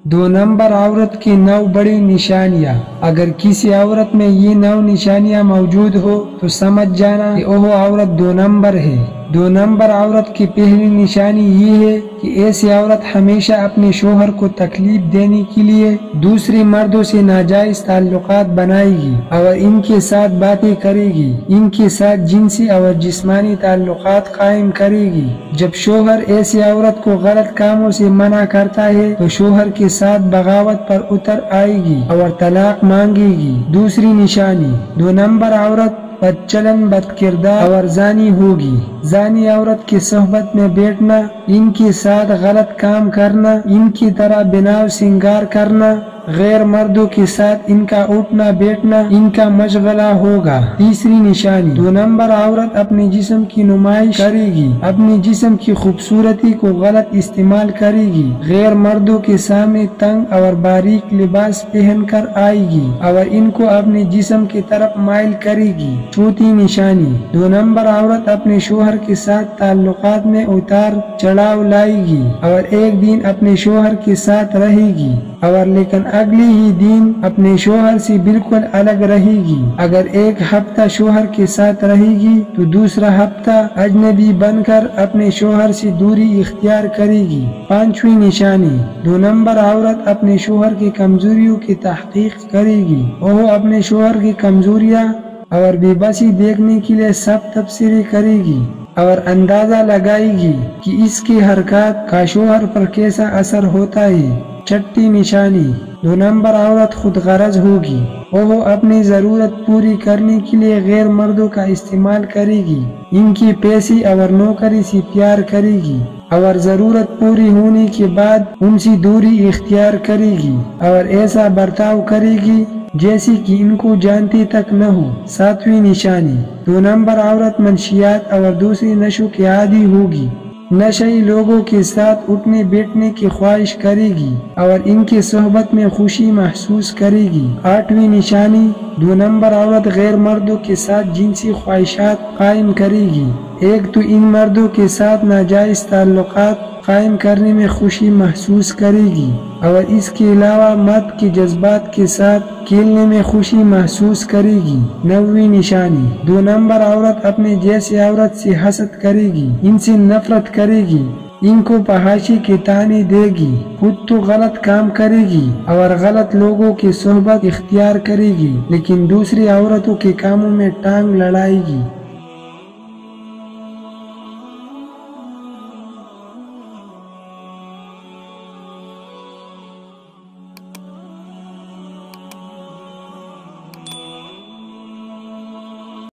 दो नंबर औरत की 9 बड़ी निशानियाँ। अगर किसी औरत में ये 9 निशानियाँ मौजूद हो तो समझ जाना कि वह औरत 2 नंबर है। 2 नंबर औरत की पहली निशानी ये है कि ऐसी औरत हमेशा अपने शोहर को तकलीफ देने के लिए दूसरे मर्दों से नाजायज ताल्लुकात बनाएगी और इनके साथ बातें करेगी, इनके साथ जिनसी और जिस्मानी ताल्लुकात कायम करेगी। जब शोहर ऐसी औरत को गलत कामों से मना करता है तो शोहर के साथ बगावत पर उतर आएगी और तलाक मांगेगी। दूसरी निशानी, 2 नंबर औरत बदचलन, बदकिरदार और जानी होगी। जानी औरत की सोहबत में बैठना, इनके साथ गलत काम करना, इनकी तरह बिनाव सिंगार करना, गैर मर्दों के साथ इनका उठना बैठना इनका मशगला होगा। तीसरी निशानी, 2 नंबर औरत अपने जिस्म की नुमाइश करेगी, अपने जिस्म की खूबसूरती को गलत इस्तेमाल करेगी, गैर मर्दों के सामने तंग और बारीक लिबास पहन कर आएगी और इनको अपने जिस्म की तरफ माइल करेगी। चौथी निशानी, 2 नंबर औरत अपने शोहर के साथ ताल्लुकात में उतार चढ़ाव लाएगी और एक दिन अपने शोहर के साथ रहेगी और लेकिन अगले ही दिन अपने शोहर से बिल्कुल अलग रहेगी। अगर एक हफ्ता शोहर के साथ रहेगी तो दूसरा हफ्ता अजनबी बनकर अपने शोहर से दूरी इख्तियार करेगी। 5वीं निशानी, 2 नंबर औरत अपने शोहर की कमजोरियों की तहकीक करेगी। वह अपने शोहर की कमजोरियाँ और बेबसी देखने के लिए सब तबसरे करेगी और अंदाजा लगाएगी कि इसकी हरकत का शोहर पर कैसा असर होता है। 6ठी निशानी, 2 नंबर औरत खुद गरज होगी। वह अपनी जरूरत पूरी करने के लिए गैर मर्दों का इस्तेमाल करेगी, इनकी पैसे और नौकरी से प्यार करेगी और जरूरत पूरी होने के बाद उनसे दूरी इख्तियार करेगी और ऐसा बर्ताव करेगी जैसे कि इनको जानती तक न हो। 7वीं निशानी, 2 नंबर औरत मंशियात और दूसरी नशों के आदी होगी, नशई लोगों के साथ उठने बैठने की ख्वाहिश करेगी और इनकी सोहबत में खुशी महसूस करेगी। 8वीं निशानी, 2 नंबर औरत गैर मर्दों के साथ जिनसी ख्वाहिशात कायम करेगी। एक तो इन मर्दों के साथ नाजायज ताल्लुकात कायम करने में खुशी महसूस करेगी और इसके अलावा मर्द के जज्बात के साथ खेलने में खुशी महसूस करेगी। 9वीं निशानी, 2 नंबर औरत अपने जैसे औरत से हसद करेगी, इनसे नफरत करेगी, इनको फहाशी के ताने देगी, खुद तो गलत काम करेगी और गलत लोगों की सोहबत इख्तियार करेगी लेकिन दूसरी औरतों के कामों में टांग लड़ाएगी।